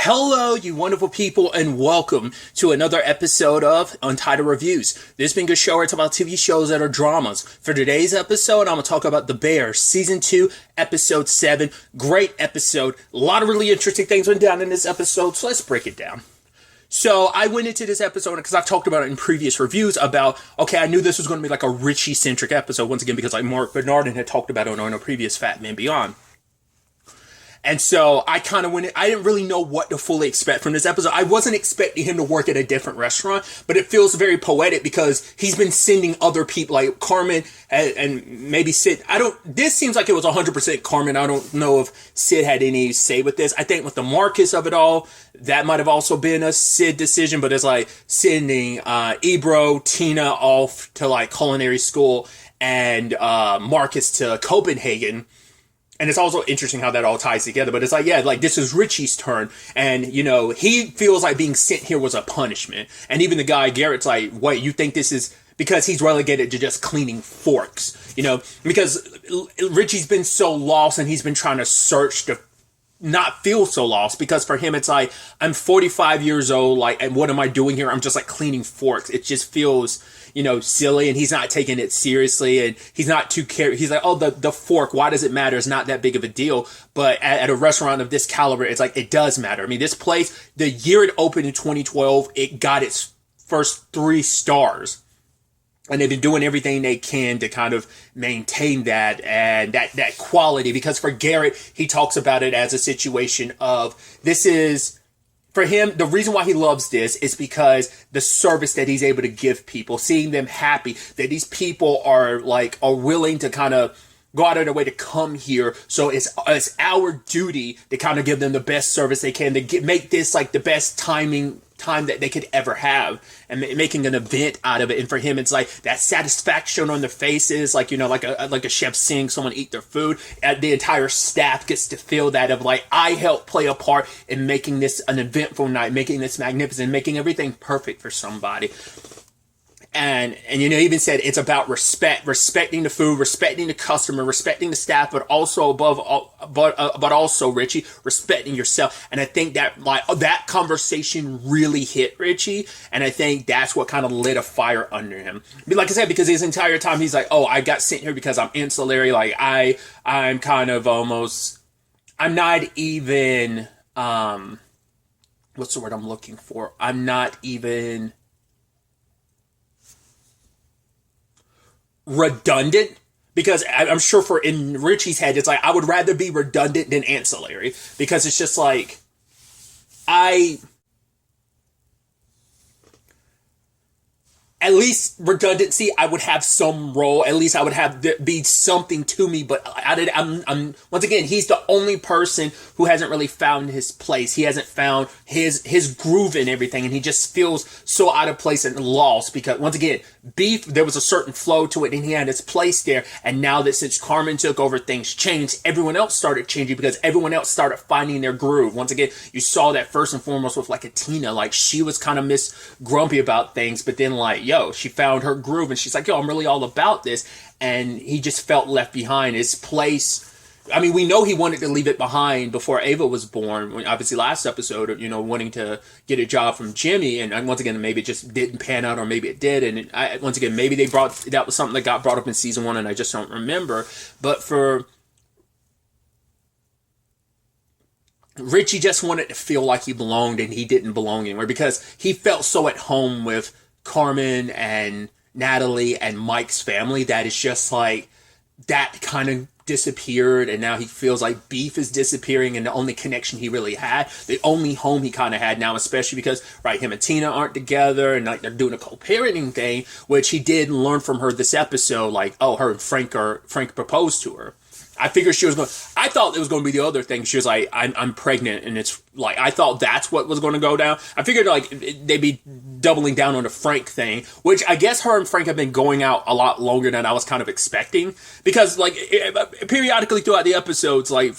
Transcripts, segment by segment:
Hello, you wonderful people, and welcome to another episode of Untitled Reviews. This being a show where it's about TV shows that are dramas. For today's episode, I'm going to talk about The Bear, Season 2, Episode 7. Great episode. A lot of really interesting things went down in this episode, so let's break it down. So I went into this episode because I've talked about it in previous reviews about, okay, I knew this was going to be like a Richie-centric episode, once again, because like Mark Bernardin had talked about it on a previous Fat Man Beyond. And so I kind of went in, I didn't really know what to fully expect from this episode. I wasn't expecting him to work at a different restaurant, but it feels very poetic because he's been sending other people like Carmen and maybe Sid. This seems like it was 100% Carmen. I don't know if Sid had any say with this. I think with the Marcus of it all, that might have also been a Sid decision, but it's like sending Ebro, Tina off to like culinary school and Marcus to Copenhagen. And it's also interesting how that all ties together. But it's like, yeah, like this is Richie's turn. And, you know, he feels like being sent here was a punishment. And even the guy, Garrett's like, wait, you think this is because he's relegated to just cleaning forks? You know, because Richie's been so lost and he's been trying to search to not feel so lost, because for him it's like, I'm 45 years old, like, and what am I doing here? I'm just like cleaning forks. It just feels, you know, silly, and he's not taking it seriously, and he's not too he's like, oh, the fork, why does it matter? It's not that big of a deal. But at a restaurant of this caliber, it's like, it does matter. I mean, this place, the year it opened in 2012, it got its first 3 stars. And they've been doing everything they can to kind of maintain that and that quality. Because for Garrett, he talks about it as a situation of, this is, for him, the reason why he loves this is because the service that he's able to give people, seeing them happy, that these people are willing to kind of go out of their way to come here. So it's our duty to kind of give them the best service they can, to make this like the best time that they could ever have, and making an event out of it. And for him, it's like that satisfaction on their faces, like, you know, like a chef seeing someone eat their food. The entire staff gets to feel that of like, I helped play a part in making this an eventful night, making this magnificent, making everything perfect for somebody. And you know, even said it's about respecting the food, respecting the customer, respecting the staff, but also but also Richie, respecting yourself. And I think that that conversation really hit Richie, and I think that's what kind of lit a fire under him. Like I said, because his entire time he's like, oh, I got sent here because I'm ancillary. Like I'm kind of almost, I'm not even what's the word I'm looking for? I'm not even redundant, because I'm sure in Richie's head, it's like, I would rather be redundant than ancillary, because it's just like, at least redundancy, I would have some role. At least I would have be something to me. But I'm once again, he's the only person who hasn't really found his place. He hasn't found his groove in everything, and he just feels so out of place and lost. Because once again, Beef, there was a certain flow to it, and he had his place there. And now that since Carmen took over, things changed. Everyone else started changing because everyone else started finding their groove. Once again, you saw that first and foremost with like a Tina, like she was kind of grumpy about things, but then like, yo, she found her groove and she's like, yo, I'm really all about this. And he just felt left behind. His place, I mean, we know he wanted to leave it behind before Ava was born. Obviously, last episode, you know, wanting to get a job from Jimmy. And once again, maybe it just didn't pan out, or maybe it did. And once again, maybe that was something that got brought up in season 1 and I just don't remember. But for Richie, just wanted to feel like he belonged, and he didn't belong anywhere because he felt so at home with Carmen and Natalie and Mike's family that it's just like that kind of disappeared, and now he feels like Beef is disappearing, and the only connection he really had, the only home he kind of had now, especially because him and Tina aren't together, and like they're doing a co-parenting thing, which he did learn from her this episode, like, oh, her and Frank proposed to her. I figured I thought it was going to be the other thing. She was like, I'm pregnant, and it's like, I thought that's what was going to go down. I figured like they'd be doubling down on the Frank thing, which I guess her and Frank have been going out a lot longer than I was kind of expecting, because like periodically throughout the episodes, like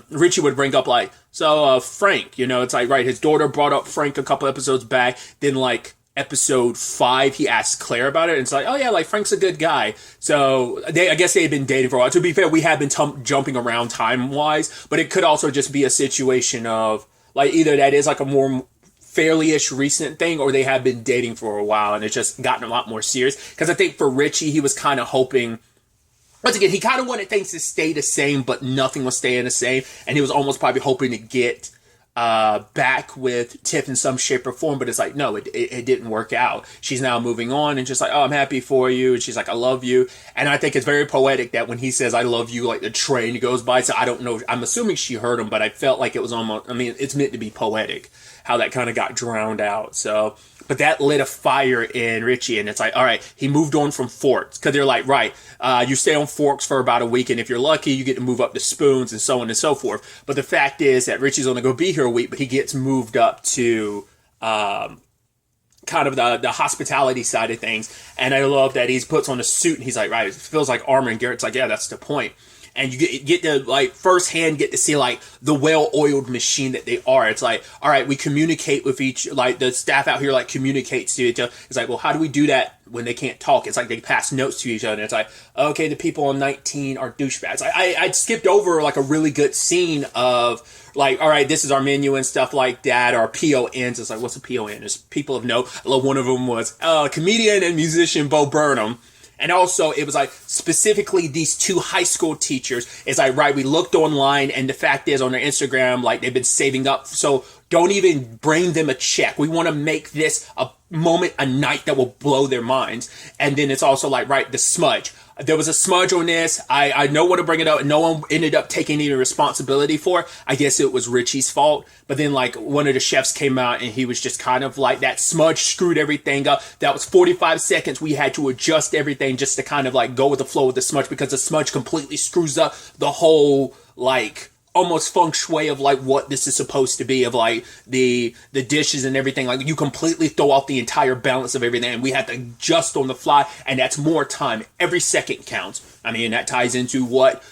Richie would bring up like, so Frank, you know, it's like, right, his daughter brought up Frank a couple episodes back, then like episode 5, he asked Claire about it, and it's like, oh yeah, like Frank's a good guy. So I guess they had been dating for a while. To be fair, we have been jumping around time-wise, but it could also just be a situation of like either that is like a more fairly-ish recent thing, or they have been dating for a while and it's just gotten a lot more serious. Because I think for Richie, he was kind of hoping, once again, he kind of wanted things to stay the same, but nothing was staying the same. And he was almost probably hoping to get back with Tiff in some shape or form, but it's like, no, it didn't work out. She's now moving on and just like, oh, I'm happy for you. And she's like, I love you. And I think it's very poetic that when he says, I love you, like the train goes by. So I don't know. I'm assuming she heard him, but I felt like it was almost, I mean, it's meant to be poetic how that kind of got drowned out. So, but that lit a fire in Richie, and it's like, all right, he moved on from forks, because they're like, right, you stay on forks for about a week, and if you're lucky, you get to move up to spoons, and so on and so forth. But the fact is that Richie's only going to be here a week, but he gets moved up to kind of the hospitality side of things. And I love that he puts on a suit, and he's like, right, it feels like armor, and Garrett's like, yeah, that's the point. And you get to, like, firsthand get to see, like, the well-oiled machine that they are. It's like, all right, we communicate with like, the staff out here, like, communicates to each other. It's like, well, how do we do that when they can't talk? It's like they pass notes to each other. And it's like, okay, the people on 19 are douchebags. I skipped over, like, a really good scene of, like, all right, this is our menu and stuff like that, or PONs. It's like, what's a PON? It's people of note. I love one of them was comedian and musician Bo Burnham. And also, it was like, specifically these two high school teachers. It's like, right, we looked online, and the fact is, on their Instagram, like, they've been saving up. So don't even bring them a check. We want to make this a moment, a night that will blow their minds. And then it's also like, right, the smudge. There was a smudge on this. I know what to bring it up, and no one ended up taking any responsibility for it. I guess it was Richie's fault. But then, like, one of the chefs came out, and he was just kind of like, that smudge screwed everything up. That was 45 seconds. We had to adjust everything just to kind of, like, go with the flow with the smudge, because the smudge completely screws up the whole, like, almost feng shui of, like, what this is supposed to be, of, like, the dishes and everything. Like, you completely throw off the entire balance of everything, and we had to adjust on the fly, and that's more time. Every second counts. I mean, that ties into what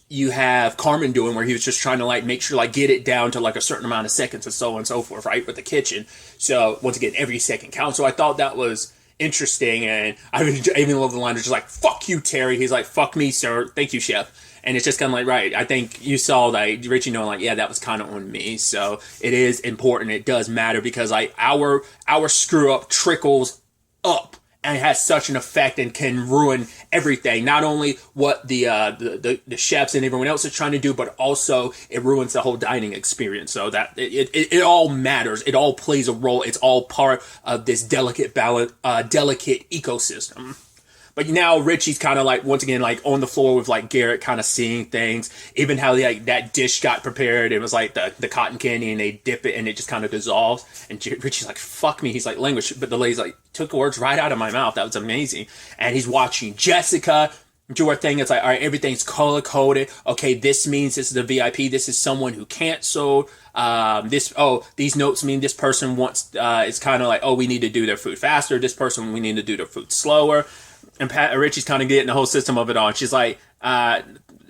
you have Carmen doing, where he was just trying to, like, make sure, like, get it down to, like, a certain amount of seconds and so on and so forth, right, with the kitchen. So, once again, every second counts. So I thought that was interesting, and I even love the line, it's just like, fuck you, Terry. He's like, fuck me, sir. Thank you, chef. And it's just kind of like, right, I think you saw that Richie knowing, like, yeah, that was kind of on me. So it is important. It does matter, because, like, our screw up trickles up and has such an effect and can ruin everything. Not only what the chefs and everyone else is trying to do, but also it ruins the whole dining experience. So that it all matters. It all plays a role. It's all part of this delicate ecosystem. But now Richie's kind of, like, once again, like, on the floor with, like, Garrett kind of seeing things. Even how, like, that dish got prepared. It was like the cotton candy, and they dip it and it just kind of dissolves. And Richie's like, fuck me. He's like, language. But the lady's like, took words right out of my mouth. That was amazing. And he's watching Jessica do her thing. It's like, all right, everything's color coded. Okay, this means this is a VIP. This is someone who canceled. These notes mean this person wants, it's kind of like, oh, we need to do their food faster. This person, we need to do their food slower. And Richie's kind of getting the whole system of it all. And she's like,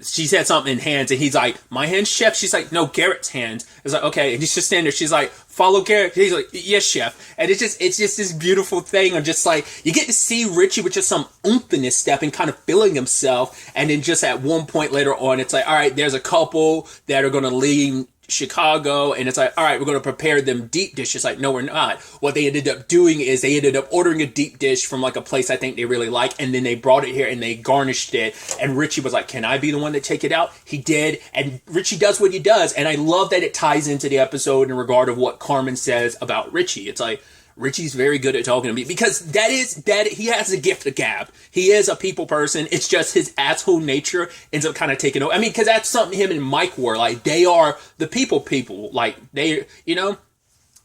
she said something in hands, and he's like, my hands, chef? She's like, no, Garrett's hands. It's like, okay. And he's just standing there. She's like, follow Garrett. He's like, yes, chef. And it's just this beautiful thing of just, like, you get to see Richie with just some oomph in his step and kind of feeling himself. And then just at one point later on, it's like, all right, there's a couple that are going to leave Chicago, and it's like, all right, we're going to prepare them deep dishes. Like, no, we're not. What they ended up doing is they ended up ordering a deep dish from, like, a place I think they really like, and then they brought it here and they garnished it. And Richie was like, can I be the one to take it out? He did, and Richie does what he does. And I love that it ties into the episode in regard of what Carmen says about Richie. It's like, Richie's very good at talking to me, because he has a gift of gab. He is a people person. It's just his asshole nature ends up kind of taking over. I mean, because that's something him and Mike were. Like, they are the people. Like, they, you know,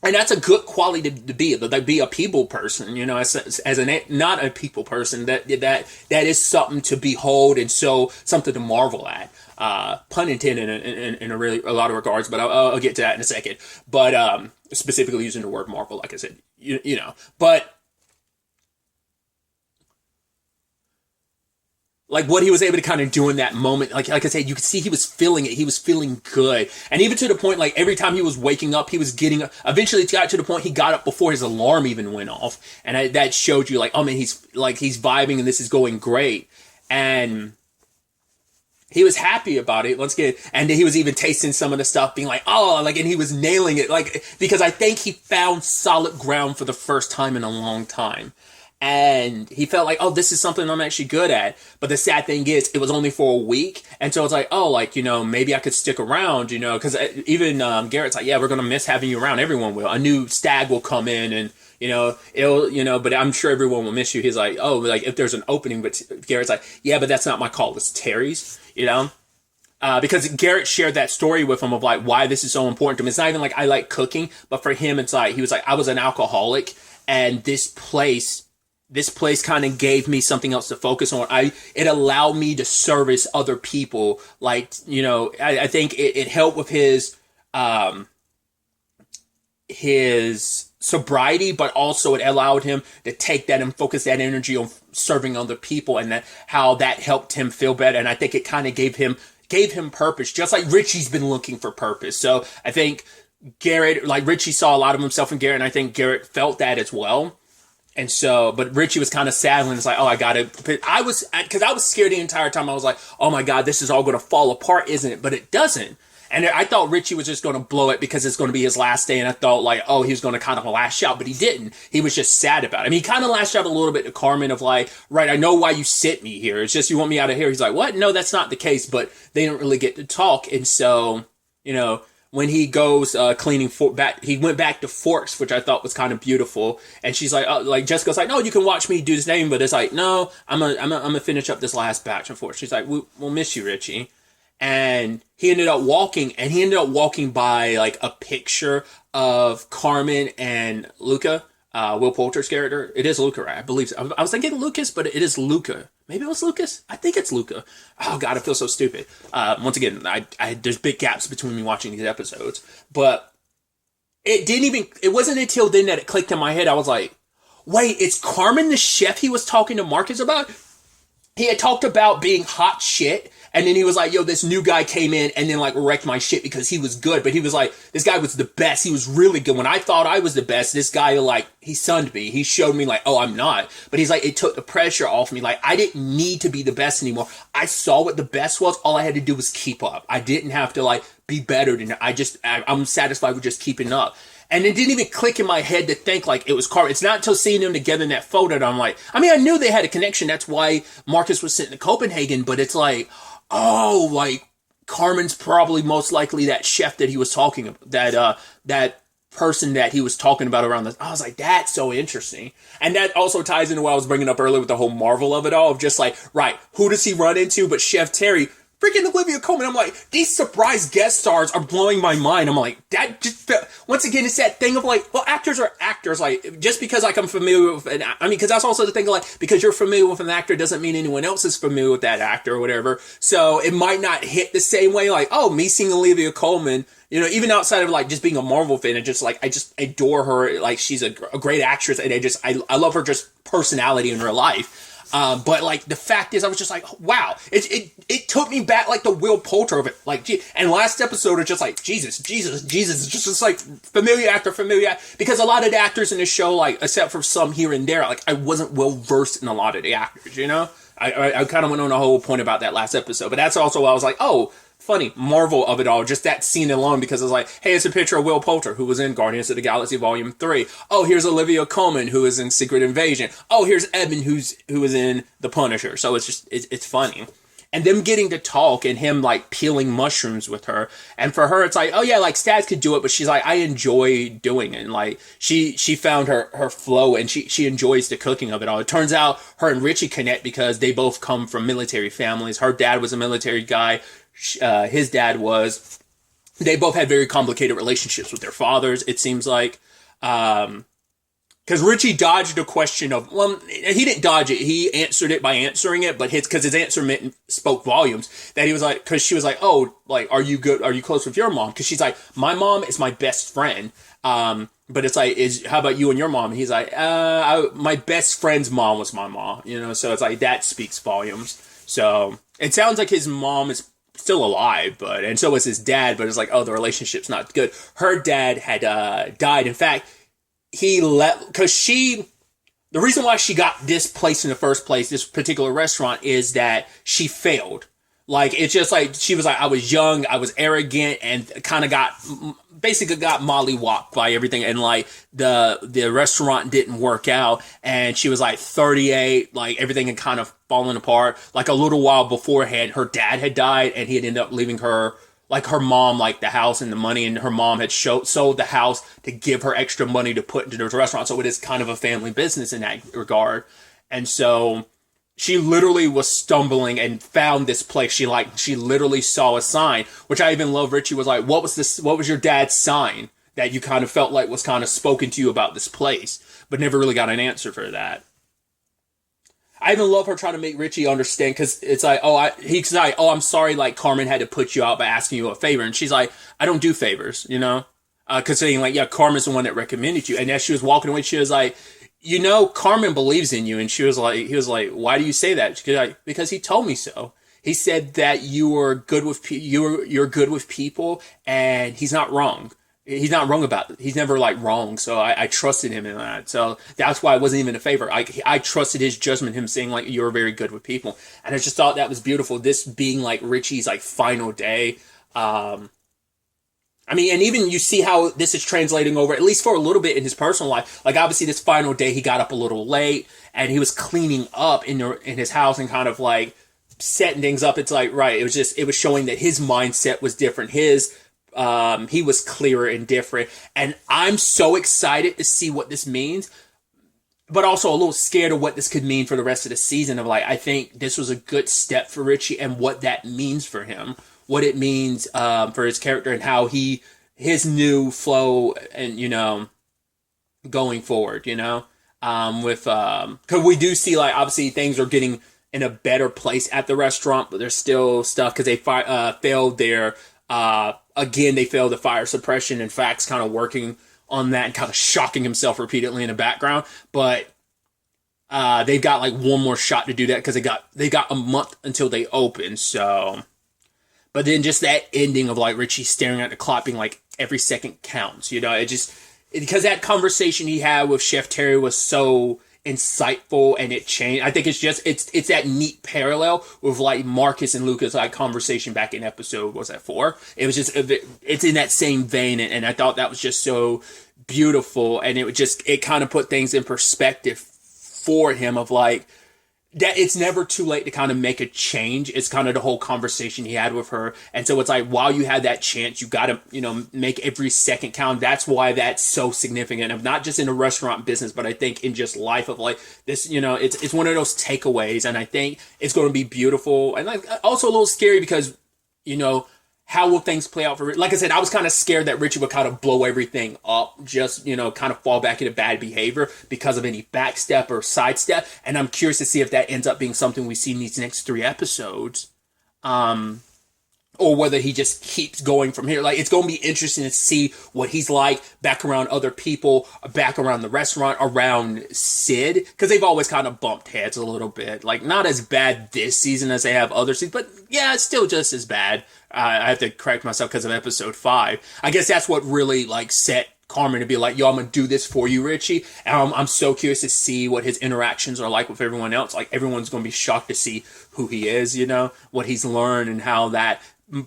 and that's a good quality to be a people person, you know, as not a people person. That is something to behold, and so something to marvel at. Pun intended in a lot of regards, but I'll get to that in a second. But specifically using the word marvel, like I said, you know, but like what he was able to kind of do in that moment, like I said, you could see he was feeling it. He was feeling good. And even to the point, like, every time he was waking up, he was getting, eventually it got to the point he got up before his alarm even went off. And that showed you, like, oh man, he's vibing and this is going great. And he was happy about it. Once again, and he was even tasting some of the stuff, being like, oh, like, and he was nailing it, like, because I think he found solid ground for the first time in a long time. And he felt like, oh, this is something I'm actually good at. But the sad thing is, it was only for a week. And so it's like, oh, like, you know, maybe I could stick around, you know, because even Garrett's like, yeah, we're going to miss having you around. Everyone will. A new stag will come in and, you know, it'll, you know, but I'm sure everyone will miss you. He's like, oh, like, if there's an opening, but Garrett's like, yeah, but that's not my call. It's Terry's, you know? Because Garrett shared that story with him of like why this is so important to him. It's not even like I like cooking, but for him, it's like, he was like, I was an alcoholic and this place kind of gave me something else to focus on. It allowed me to service other people. Like, you know, I think it helped with his sobriety, but also it allowed him to take that and focus that energy on serving other people, and how that helped him feel better. And I think it kind of gave him purpose, just like Richie's been looking for purpose. So I think Garrett, like Richie saw a lot of himself in Garrett, and I think Garrett felt that as well. And so, but Richie was kind of sad when it's like, oh, I got it. Because I was scared the entire time. I was like, oh my God, this is all going to fall apart, isn't it? But it doesn't. And I thought Richie was just going to blow it because it's going to be his last day. And I thought like, oh, he was going to kind of lash out, but he didn't. He was just sad about it. I mean, he kind of lashed out a little bit to Carmen of like, right, I know why you sent me here. It's just you want me out of here. He's like, what? No, that's not the case. But they didn't really get to talk. And so, you know, when he goes cleaning back, he went back to forks, which I thought was kind of beautiful. And she's like, like Jessica's like, no, you can watch me do this name, but it's like, no, I'm gonna finish up this last batch of forks. She's like, we'll miss you, Richie. And he ended up walking by like a picture of Carmen and Luca, Will Poulter's character. It is Luca, right? I believe so. I was thinking Lucas, but it is Luca. Maybe it was Lucas. I think it's Luca. Oh God, I feel so stupid. Once again, there's big gaps between me watching these episodes, but it wasn't until then that it clicked in my head. I was like, wait, it's Carmen the chef he was talking to Marcus about? He had talked about being hot shit. And then he was like, yo, this new guy came in and then like wrecked my shit because he was good. But he was like, this guy was the best. He was really good. When I thought I was the best, this guy like, he sunned me. He showed me like, oh, I'm not. But he's like, it took the pressure off me. Like, I didn't need to be the best anymore. I saw what the best was. All I had to do was keep up. I didn't have to like be better than I'm satisfied with just keeping up. And it didn't even click in my head to think like it was Carmen. It's not until seeing them together in that photo that I'm like, I mean, I knew they had a connection. That's why Marcus was sent to Copenhagen. But it's like, oh, like Carmen's probably most likely that chef that he was talking about, that person that he was talking about around this. I was like, that's so interesting. And that also ties into what I was bringing up earlier with the whole Marvel of it all, of just like, right, who does he run into but Chef Terry? Freaking Olivia Colman. I'm like, these surprise guest stars are blowing my mind. I'm like, that just felt, once again, it's that thing of like, well, actors are actors. Like, just because like I'm familiar with because that's also the thing of like, because you're familiar with an actor doesn't mean anyone else is familiar with that actor or whatever. So it might not hit the same way. Like, oh, me seeing Olivia Colman, you know, even outside of like just being a Marvel fan and just like, I just adore her. Like, she's a great actress, and I love her just personality in real life. But like the fact is, I was just like, wow, it took me back like the Will Poulter of it, like, and last episode it's just like Jesus, it's just like familiar actor, because a lot of the actors in the show, like except for some here and there, like I wasn't well versed in a lot of the actors, you know. I kind of went on a whole point about that last episode, but that's also why I was like, oh, funny, Marvel of it all, just that scene alone, because it's like, hey, it's a picture of Will Poulter, who was in Guardians of the Galaxy Volume 3. Oh, here's Olivia Colman, who is in Secret Invasion. Oh, here's Edmund, who is in The Punisher. So it's just, it's funny. And them getting to talk and him like peeling mushrooms with her. And for her, it's like, oh yeah, like Stats could do it, but she's like, I enjoy doing it. And like, she found her flow, and she enjoys the cooking of it all. It turns out her and Richie connect because they both come from military families. Her dad was a military guy. His dad was. They both had very complicated relationships with their fathers, it seems like. Because Richie dodged a question of, well, he didn't dodge it. He answered it by answering it, but because his answer spoke volumes. That he was like, because she was like, oh, like, are you good? Are you close with your mom? Because she's like, my mom is my best friend. But it's like, how about you and your mom? And he's like, my best friend's mom was my mom, you know? So it's like, that speaks volumes. So it sounds like his mom is still alive, and so was his dad, but it's like, oh, the relationship's not good. Her dad had died. In fact, he left because the reason why she got this place in the first place, this particular restaurant, is that she failed. Like, it's just like, she was like, I was young, I was arrogant, and kind of basically got mollywopped by everything. And like, the restaurant didn't work out. And she was like 38, like everything had kind of fallen apart. Like a little while beforehand, her dad had died and he had ended up leaving her, like her mom, like the house and the money. And her mom had sold the house to give her extra money to put into the restaurant. So it is kind of a family business in that regard. And so she literally was stumbling and found this place. She literally saw a sign, which I even love. Richie was like, what was your dad's sign that you kind of felt like was kind of spoken to you about this place, but never really got an answer for that. I even love her trying to make Richie understand, because it's like, he's like, I'm sorry, like Carmen had to put you out by asking you a favor. And she's like, I don't do favors, you know? Cause saying like, yeah, Carmen's the one that recommended you. And as she was walking away, she was like, you know, Carmen believes in you. And he was like, why do you say that? She was like, because he told me so. He said that you were good with you're good with people, and he's not wrong. He's not wrong about it. He's never like wrong. So I trusted him in that. So that's why it wasn't even a favor. I trusted his judgment, him saying like, you're very good with people. And I just thought that was beautiful. This being like Richie's like final day. I mean, and even you see how this is translating over, at least for a little bit in his personal life. Like, obviously, this final day, he got up a little late, and he was cleaning up in his house and kind of, like, setting things up. It's like, right, it was showing that his mindset was different. He was clearer and different. And I'm so excited to see what this means, but also a little scared of what this could mean for the rest of the season. Of, like, I think this was a good step for Richie and what that means for him. What it means for his character and how his new flow and, you know, going forward, you know, because we do see, like, obviously things are getting in a better place at the restaurant, but there's still stuff because they failed their, again, they failed the fire suppression, and Fact's kind of working on that and kind of shocking himself repeatedly in the background, but they've got like one more shot to do that because they got a month until they open, so. But then just that ending of like Richie staring at the clock being like, every second counts, you know, because that conversation he had with Chef Terry was so insightful and it changed. I think it's that neat parallel with like Marcus and Lucas, like conversation back in episode, was that 4? It was just, it's in that same vein. And I thought that was just so beautiful. And it kind of put things in perspective for him of like, that it's never too late to kind of make a change. It's kind of the whole conversation he had with her. And so it's like, while you had that chance, you got to, you know, make every second count. That's why that's so significant of not just in the restaurant business, but I think in just life of like this, you know, it's one of those takeaways. And I think it's going to be beautiful and like also a little scary because, you know, how will things play out for, like I said, I was kind of scared that Richie would kind of blow everything up, just, you know, kind of fall back into bad behavior because of any backstep or sidestep. And I'm curious to see if that ends up being something we see in these next 3 episodes. Or whether he just keeps going from here. Like, it's going to be interesting to see what he's like back around other people, back around the restaurant, around Sid. Because they've always kind of bumped heads a little bit. Like, not as bad this season as they have other seasons, but yeah, it's still just as bad. I have to correct myself because of episode 5. I guess that's what really, like, set Carmen to be like, yo, I'm going to do this for you, Richie. And I'm so curious to see what his interactions are like with everyone else. Like, everyone's going to be shocked to see who he is, you know, what he's learned and how that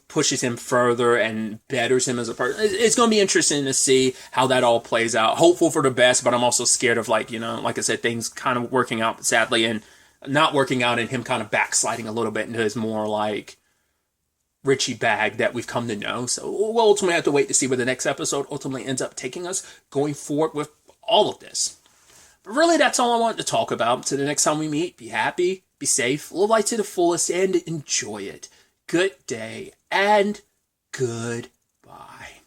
pushes him further and betters him as a person. It's going to be interesting to see how that all plays out. Hopeful for the best, but I'm also scared of, like, you know, like I said, things kind of working out sadly and not working out and him kind of backsliding a little bit into his more like Richie bag that we've come to know. So we'll ultimately have to wait to see where the next episode ultimately ends up taking us going forward with all of this. But really, that's all I wanted to talk about. Until the next time we meet, be happy, be safe, live life to the fullest, and enjoy it. Good day and goodbye.